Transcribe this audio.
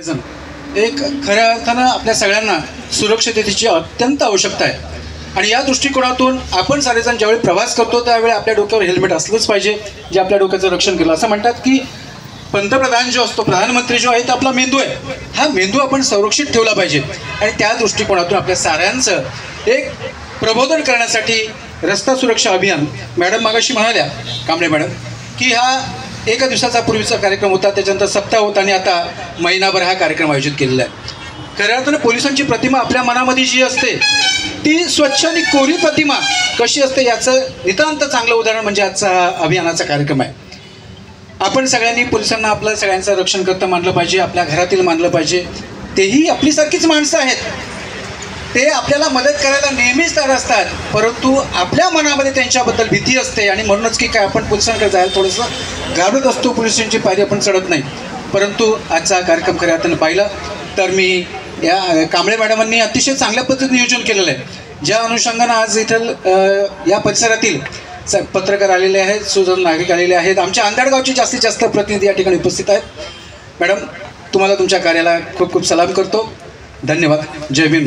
एक खऱ्या अर्थानं आपल्या सगळ्यांना सुरक्षिततेची अत्यंत आवश्यकता आहे आणि या दृष्टिकोनातून आपण सारेजण ज्यावेळी प्रवास करतो त्यावेळी आपल्या डोक्यावर हेल्मेट असलंच पाहिजे, जे आपल्या डोक्याचं रक्षण केलं. असं म्हणतात की पंतप्रधान जो असतो, प्रधानमंत्री जो आहे, तो आपला मेंदू आहे. हा मेंदू आपण संरक्षित ठेवला पाहिजे आणि त्या दृष्टिकोनातून आपल्या साऱ्यांचं एक प्रबोधन करण्यासाठी रस्ता सुरक्षा अभियान, मॅडम मागाशी म्हणाल्या, कांबळे मॅडम, की हा एका दिवसाचा पूर्वीचा कार्यक्रम होता, त्याच्यानंतर सप्ताह होता आणि आता महिनाभर हा कार्यक्रम आयोजित केलेला आहे. खऱ्या अर्थानं पोलिसांची प्रतिमा आपल्या मनामध्ये जी असते ती स्वच्छ आणि कोरी प्रतिमा कशी असते याचं नितांत चांगलं उदाहरण म्हणजे आजचा हा अभियानाचा कार्यक्रम आहे. आपण सगळ्यांनी पोलिसांना आपल्या सगळ्यांचं रक्षण करता मानलं पाहिजे, आपल्या घरातील मानलं पाहिजे. तेही आपलीसारखीच माणसं आहेत, ते आपल्याला मदत करायला नेहमीच तयार असतात, परंतु आपल्या मनामध्ये त्यांच्याबद्दल भीती असते आणि म्हणूनच की काय आपण पोलिसांकडे जायला थोडंसं घाबरत असतो, पोलिसांची पायरी आपण चढत नाही. परंतु आजचा कार्यक्रम खऱ्या अर्थानं पाहिलं तर मी या कांबळे मॅडमांनी अतिशय चांगल्या पद्धतीने नियोजन केलेलं आहे. ज्या अनुषंगानं आज इथं या परिसरातील पत्रकार आलेले आहेत, सुजन नागरिक आलेले आहेत, आमच्या अंधारगावचे जास्तीत जास्त प्रतिनिधी या ठिकाणी उपस्थित आहेत. मॅडम, तुम्हाला तुमच्या कार्याला खूप खूप सलाम करतो. धन्यवाद. जय भीम.